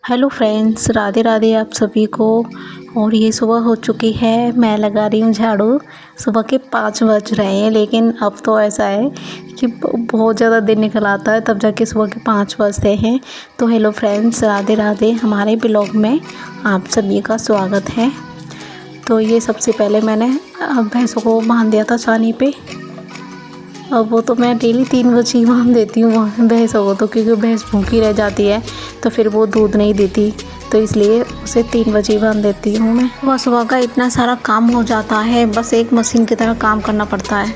Hello friends, Radhe Radhe आप सभी को। और ये सुबह हो चुकी है, मैं लगा रही हूँ झाड़ू। सुबह के 5 बज रहे हैं, लेकिन अब तो ऐसा है कि बहुत ज़्यादा दिन निकल आता है तब जाके सुबह के 5 बजते हैं। तो हेलो फ्रेंड्स, राधे राधे, हमारे ब्लॉग में आप सभी का स्वागत है। तो ये सबसे पहले मैंने भैंसों को बांध दिया था छानी पे। अब वो तो मैं डेली 3 बजे ही बांध देती हूँ भैंसों को, तो क्योंकि भैंस भूखी रह जाती है तो फिर वो दूध नहीं देती, तो इसलिए उसे 3 बजे ही बांध देती हूँ मैं। सुबह सुबह का इतना सारा काम हो जाता है, बस एक मशीन की तरह काम करना पड़ता है।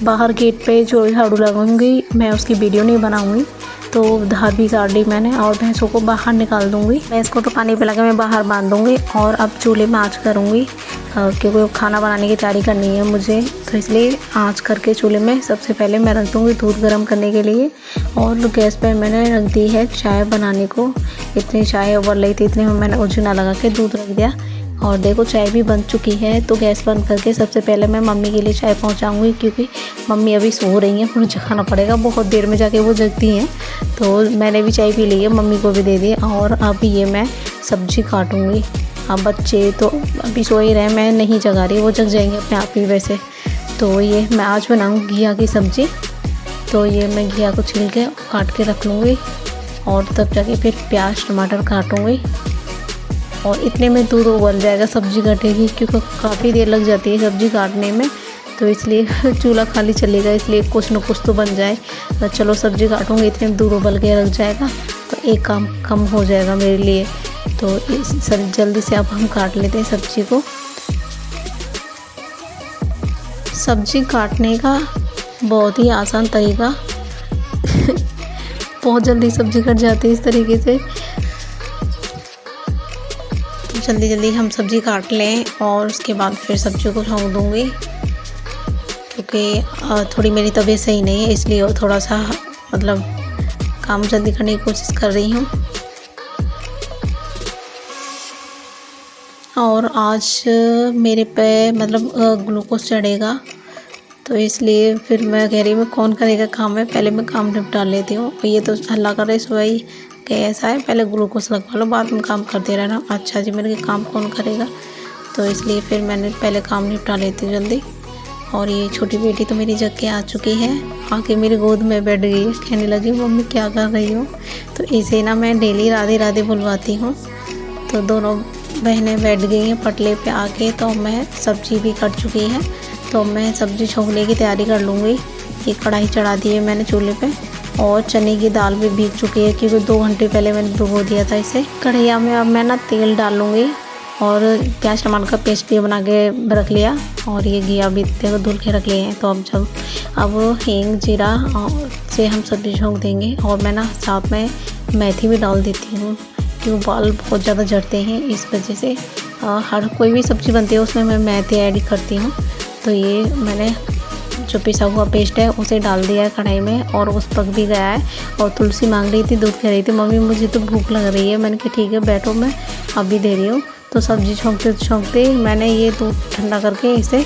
बाहर गेट पे जो झाड़ू लगाऊंगी मैं, उसकी वीडियो नहीं बनाऊंगी, तो धार भी काट ली मैंने और भैंसों को बाहर निकाल दूंगी। भैंस को तो पानी पिला के मैं बाहर बांध दूंगी और अब चूल्हे में आँच करूंगी, क्योंकि खाना बनाने की तैयारी करनी है मुझे, तो इसलिए आँच करके चूल्हे में सबसे पहले मैं रख दूंगी दूध गर्म करने के लिए। और गैस पर मैंने रख दी है चाय बनाने को। इतनी चाय उबल रही थी, इतने में मैंने उजना लगा के दूध रख दिया और देखो चाय भी बन चुकी है। तो गैस बंद करके सबसे पहले मैं मम्मी के लिए चाय पहुंचाऊंगी, क्योंकि मम्मी अभी सो रही हैं, मुझे जगाना पड़ेगा, बहुत देर में जाके वो जगती हैं। तो मैंने भी चाय पी ली है, मम्मी को भी दे दी। और अब ये मैं सब्ज़ी काटूंगी। अब बच्चे तो अभी सो ही रहे, मैं नहीं जगा रही, वो जग जाएंगे अपने आप ही वैसे। तो ये मैं आज बनाऊँगी घिया की सब्ज़ी। तो ये मैं घिया को छील के काट के रख लूँगी और तब जाके फिर प्याज टमाटर काटूँगी और इतने में दूध उबल जाएगा, सब्ज़ी कटेगी, क्योंकि काफ़ी देर लग जाती है सब्ज़ी काटने में, तो इसलिए चूल्हा खाली चलेगा, इसलिए कुछ न कुछ तो बन जाए। तो चलो सब्ज़ी काटूँगी, इतने में दूध उबल के रख जाएगा, तो एक काम कम हो जाएगा मेरे लिए। तो इस जल्दी से अब हम काट लेते हैं सब्ज़ी को। सब्ज़ी काटने का बहुत ही आसान तरीका बहुत जल्दी सब्ज़ी कट जाती है इस तरीके से। जल्दी जल्दी हम सब्ज़ी काट लें और उसके बाद फिर सब्ज़ी को छोंक दूँगी, क्योंकि थोड़ी मेरी तबीयत सही नहीं है, इसलिए थोड़ा सा मतलब काम जल्दी करने की कोशिश कर रही हूँ। और आज मेरे पे मतलब ग्लूकोज चढ़ेगा, तो इसलिए फिर मैं कह रही हूँ कौन करेगा काम है, पहले मैं काम निपटा लेती हूँ। ये तो हल्ला कर रही सुबह ही कि ऐसा है, पहले ग्लूकोज लगवा लो, बाद में काम करते रहना। अच्छा जी, मेरे काम कौन करेगा, तो इसलिए फिर मैंने पहले काम निपटा लेती हूँ जल्दी। और ये छोटी बेटी तो मेरी जग के आ चुकी है, आके मेरी गोद में बैठ गई है, कहने लगी मम्मी क्या कर रही हो। तो इसे ना मैं डेली राधे राधे बुलवाती हूँ। तो दोनों बहनें बैठ गई हैं पटले पे आके। तो मैं सब्ज़ी भी कट चुकी है, तो मैं सब्ज़ी छोंकने की तैयारी कर लूँगी। ये कढ़ाई चढ़ा दी है मैंने चूल्हे पे और चने की दाल भी भीग चुकी है, क्योंकि 2 घंटे पहले मैंने भिगो दिया था इसे। कढ़ैया में अब मैं ना तेल डाल लूँगी और प्याज टमाटर का पेस्ट भी बना के रख लिया और ये घिया भी देखो धुल के रख लिए हैं। तो अब हींग जीरा से हम सब्ज़ी छोंक देंगे। और मैं ना साथ में मेथी भी डाल देती हूँ, क्योंकि बाल बहुत ज़्यादा झड़ते हैं, इस वजह से हर कोई भी सब्ज़ी बनती है उसमें मैं मेथी ऐड करती हूँ। तो ये मैंने जो पिसा हुआ पेस्ट है उसे डाल दिया है कढ़ाई में और उस पक भी गया है। और तुलसी मांग रही थी, दूध कह रही थी मम्मी मुझे तो भूख लग रही है। मैंने कहा ठीक है बैठो, मैं अभी दे रही हूँ। तो सब्ज़ी छोंकते छोंकते मैंने ये दूध ठंडा करके इसे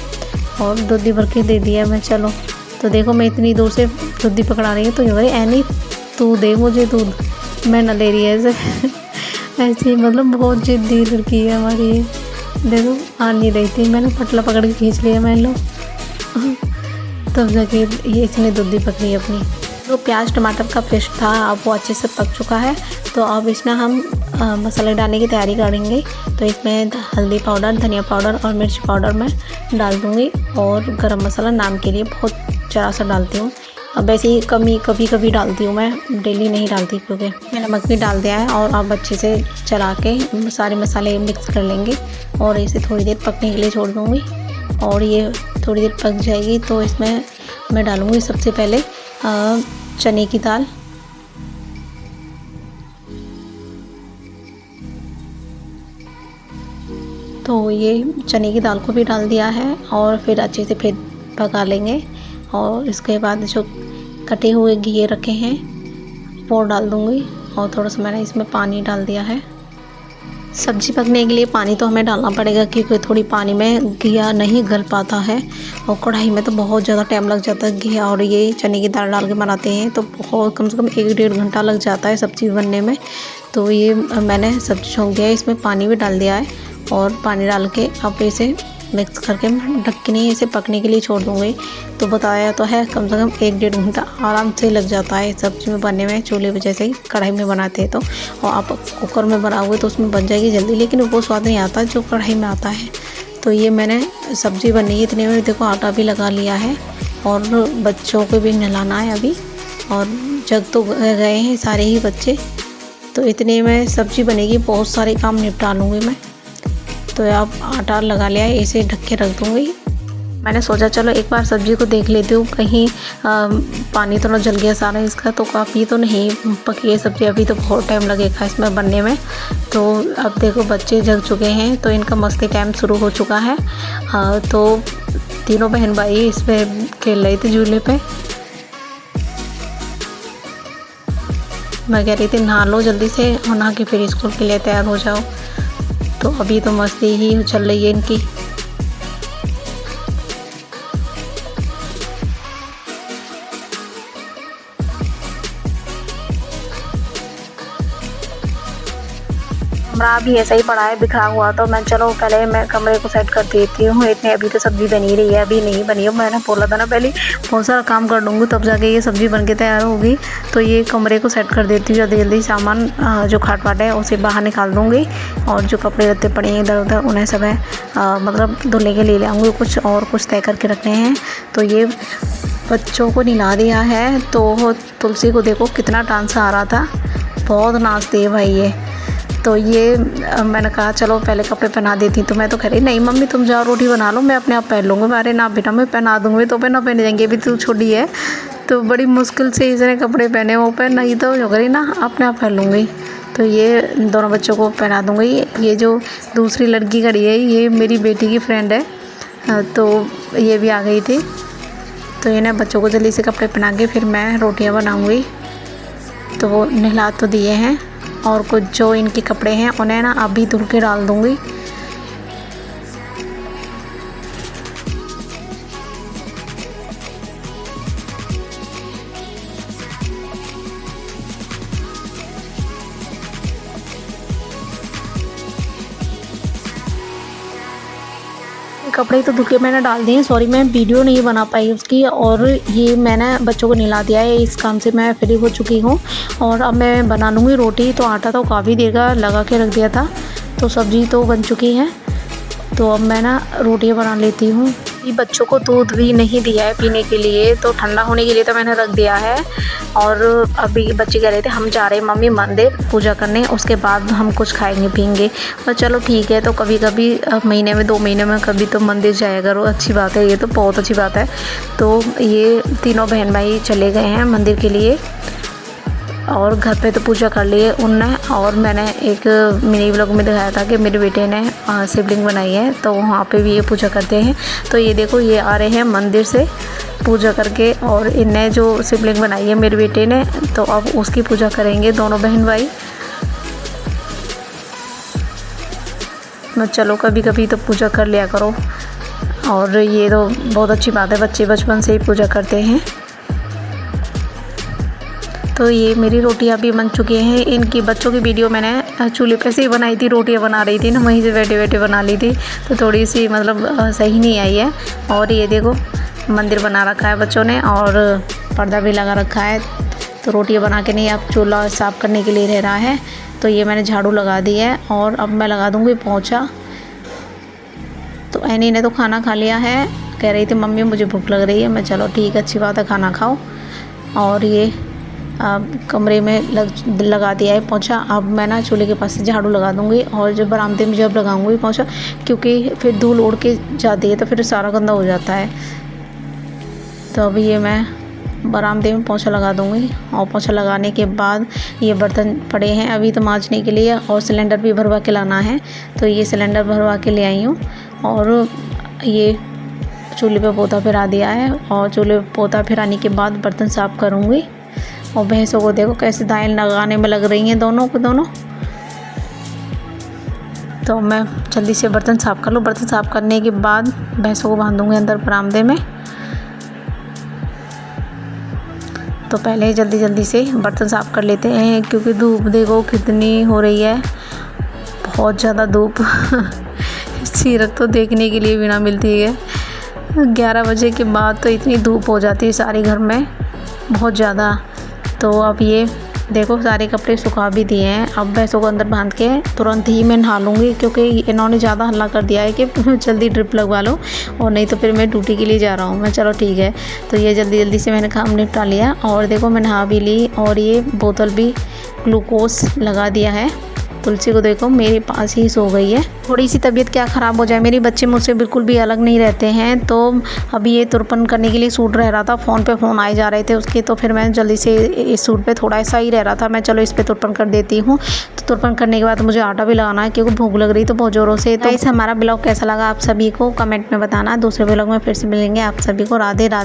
और दूधी भर के दे दिया मैं। चलो तो देखो मैं इतनी दूर से दूधी पकड़ा रही हूँ, तो ये ऐनी तू दे मुझे दूध, मैं न ले रही है ऐसे ऐसे मतलब बहुत जिद्दी लड़की है हमारी ये। देखो आ नहीं रही थी, मैंने पटला पकड़ के खींच लिया मैंने लो तब जाके ये इसने दूधी पकड़ी अपनी। तो प्याज टमाटर का पेस्ट था, अब वो अच्छे से पक चुका है। तो अब इसमें हम मसाले डालने की तैयारी करेंगे। तो इसमें हल्दी पाउडर, धनिया पाउडर और मिर्च पाउडर मैं डाल दूँगी और गरम मसाला नाम के लिए बहुत ज़रा सा डालती हूँ। अब वैसे ही कभी कभी डालती हूँ मैं, डेली नहीं डालती, क्योंकि मैं नमक भी डाल दिया है। और अब अच्छे से चला के सारे मसाले मिक्स कर लेंगे और इसे थोड़ी देर पकने के लिए छोड़ दूँगी। और ये थोड़ी देर पक जाएगी तो इसमें मैं डालूँगी सबसे पहले चने की दाल। तो ये चने की दाल को भी डाल दिया है और फिर अच्छे से फिर पका लेंगे। और इसके बाद जो कटे हुए घिये रखे हैं वो डाल दूँगी और थोड़ा सा मैंने इसमें पानी डाल दिया है। सब्ज़ी पकने के लिए पानी तो हमें डालना पड़ेगा, क्योंकि थोड़ी पानी में घिया नहीं गल पाता है और कढ़ाई में तो बहुत ज़्यादा टाइम लग जाता है घिया। और ये चने की दाल डाल के बनाते हैं तो बहुत कम से कम 1 डेढ़ घंटा लग जाता है सब्ज़ी बनने में। तो ये मैंने सब्ज़ी छोंक दिया है, इसमें पानी भी डाल दिया है और पानी डाल के अब इसे मिक्स करके ढक के नहीं इसे पकने के लिए छोड़ दूँगी। तो बताया तो है कम से कम 1-1.5 घंटा आराम से लग जाता है सब्ज़ी में बनने में, चूल्हे पे जैसे ही कढ़ाई में बनाते हैं तो। और आप कुकर में बनाओगे तो उसमें बन जाएगी जल्दी, लेकिन वो स्वाद नहीं आता जो कढ़ाई में आता है। तो ये मैंने सब्ज़ी बनी है इतने में, देखो आटा भी लगा लिया है और बच्चों को भी नहलाना है अभी, और जग तो गए हैं सारे ही बच्चे। तो इतने में सब्ज़ी बनेगी, बहुत सारे काम निपटा लूँगी मैं। तो अब आटा लगा लिया है, इसे ढक के रख दूँगी। मैंने सोचा चलो एक बार सब्ज़ी को देख लेती हूँ कहीं पानी तो ना जल गया सारा इसका। तो काफ़ी तो नहीं पकी है सब्ज़ी, अभी तो बहुत टाइम लगेगा इसमें बनने में। तो अब देखो बच्चे जग चुके हैं तो इनका मस्ती टाइम शुरू हो चुका है। तो तीनों बहन भाई इस पर खेल रहे थे झूले पे। मैं कह रही थी नहा लो जल्दी से और नहा के फिर स्कूल के लिए तैयार हो जाओ। तो अभी तो मस्ती ही चल रही है इनकी। कमरा भी ऐसा ही पड़ा है बिखरा हुआ, तो मैं चलो पहले मैं कमरे को सेट कर देती हूँ। इतने अभी तो सब्ज़ी बनी रही है, अभी नहीं बनी है। मैंने बोला था ना पहले बहुत सारा काम कर लूँगी तब जाके ये सब्ज़ी बन के तैयार होगी। तो ये कमरे को सेट कर देती हूँ जल्दी जल्दी। सामान जो खाट पाट है उसे बाहर निकाल दूँगी और जो कपड़े लत्ते पड़े हैं इधर उधर उन्हें सब है मतलब धुलने के लिए ले आऊँगी, कुछ और कुछ तय करके रखने हैं। तो ये बच्चों को नहला दिया है। तो तुलसी को देखो कितना डांस आ रहा था, बहुत नाचती है भाई ये। तो ये मैंने कहा चलो पहले कपड़े पहना देती। तो मैं तो कह रही नहीं मम्मी तुम जाओ रोटी बना लो, मैं अपने आप पहन लूँगी। अरे ना बेटा मैं पहना दूँगी, तो पहना पहन जाएंगे, अभी तू छोटी है। तो बड़ी मुश्किल से इसने कपड़े पहने, वो पहन नहीं तो जो करी ना अपने आप पहन लूँगी। तो ये दोनों बच्चों को पहना दूँगी। ये जो दूसरी लड़की खड़ी है ये मेरी बेटी की फ्रेंड है, तो ये भी आ गई थी। तो इन्हें बच्चों को जल्दी से कपड़े पहना के फिर मैं रोटियाँ बनाऊँगी। तो वो नहला तो दिए हैं और कुछ जो इनके कपड़े हैं उन्हें ना अभी धुल के डाल दूँगी। कपड़े तो धुल के मैंने डाल दिए हैं, सॉरी मैं वीडियो नहीं बना पाई उसकी। और ये मैंने बच्चों को नहला दिया है, इस काम से मैं फ्री हो चुकी हूँ। और अब मैं बना लूँगी रोटी। तो आटा तो काफ़ी देर का लगा के रख दिया था, तो सब्ज़ी तो बन चुकी है। तो अब मैं ना रोटियाँ बना लेती हूँ। ये बच्चों को दूध भी नहीं दिया है पीने के लिए, तो ठंडा होने के लिए तो मैंने रख दिया है। और अभी बच्चे कह रहे थे हम जा रहे हैं मम्मी मंदिर पूजा करने, उसके बाद हम कुछ खाएंगे पिएंगे। और चलो ठीक है, तो कभी कभी महीने में 2 महीने में कभी तो मंदिर जाया करो, अच्छी बात है, ये तो बहुत अच्छी बात है। तो ये तीनों बहन भाई चले गए हैं मंदिर के लिए और घर पे तो पूजा कर लिए उनने। और मैंने एक मिनी व्लॉग में दिखाया था कि मेरे बेटे ने शिवलिंग बनाई है, तो वहाँ पे भी ये पूजा करते हैं। तो ये देखो ये आ रहे हैं मंदिर से पूजा करके, और इनने जो शिवलिंग बनाई है मेरे बेटे ने, तो अब उसकी पूजा करेंगे दोनों बहन भाई। चलो कभी कभी तो पूजा कर लिया करो, और ये तो बहुत अच्छी बात है, बच्चे बचपन से ही पूजा करते हैं। तो ये मेरी रोटियां भी बन चुकी हैं। इनकी बच्चों की वीडियो मैंने चूल्हे पे से ही बनाई थी, रोटियां बना रही थी ना, वहीं से बैठे बैठे बना ली थी, तो थोड़ी सी मतलब सही नहीं आई है। और ये देखो मंदिर बना रखा है बच्चों ने और पर्दा भी लगा रखा है। तो रोटियां बना के नहीं, अब चूल्हा साफ़ करने के लिए रह रहा है। तो ये मैंने झाड़ू लगा दी है और अब मैं लगा दूँगी पोंछा। तो एनी ने तो खाना खा लिया है, कह रही थी मम्मी मुझे भूख लग रही है। मैं चलो ठीक है अच्छी बात है, खाना खाओ। और ये कमरे में लगा दिया है पोंछा। अब मैं ना चूल्हे के पास से झाड़ू लगा दूँगी और जब बरामदे में जब लगाऊँगी पोंछा, क्योंकि फिर धूल उड़ के जाती है तो फिर सारा गंदा हो जाता है। तो अभी ये मैं बरामदे में पोंछा लगा दूँगी। और पोंछा लगाने के बाद ये बर्तन पड़े हैं अभी तो मांजने के लिए, और सिलेंडर भी भरवा के लाना है। तो ये सिलेंडर भरवा के ले आई हूँ और ये चूल्हे पे पोता फिरा दिया है। और चूल्हे पे पोता फिराने के बाद बर्तन साफ़ करूँगी। और भैंसों को देखो कैसे दाएं लगाने में लग रही हैं दोनों को दोनों। तो मैं जल्दी से बर्तन साफ़ कर लूँ। बर्तन साफ़ करने के बाद भैंसों को बांधूँगी अंदर बरामदे में। तो पहले जल्दी जल्दी से बर्तन साफ़ कर लेते हैं, क्योंकि धूप देखो कितनी हो रही है, बहुत ज़्यादा धूप। सीरत तो देखने के लिए भी ना मिलती है। 11 बजे के बाद तो इतनी धूप हो जाती है सारे घर में, बहुत ज़्यादा। तो अब ये देखो सारे कपड़े सुखा भी दिए हैं। अब भैंसों को अंदर बांध के तुरंत ही मैं नहा लूँगी, क्योंकि इन्होंने ज़्यादा हल्ला कर दिया है कि जल्दी ड्रिप लगवा लो, और नहीं तो फिर मैं ड्यूटी के लिए जा रहा हूँ। मैं चलो ठीक है, तो ये जल्दी जल्दी से मैंने काम निपटा लिया। और देखो मैं नहा भी ली, और ये बोतल भी ग्लूकोज लगा दिया है। तुलसी को देखो मेरे पास ही सो गई है। थोड़ी सी तबीयत क्या ख़राब हो जाए, मेरे बच्चे मुझसे बिल्कुल भी अलग नहीं रहते हैं। तो अभी ये तुरपन करने के लिए सूट रह रहा था, फ़ोन पे फ़ोन आए जा रहे थे उसके, तो फिर मैं जल्दी से इस सूट पे थोड़ा सा ही रह रहा था, मैं चलो इस पे तुरपन कर देती हूँ। तो तुरपन करने के बाद मुझे आटा भी लगाना है, क्योंकि भूख लग रही तो बहुत ज़ोरों से। तो इस हमारा ब्लॉग कैसा लगा आप सभी को कमेंट में बताना। दूसरे ब्लॉग में फिर से मिलेंगे। आप सभी को राधे राधे।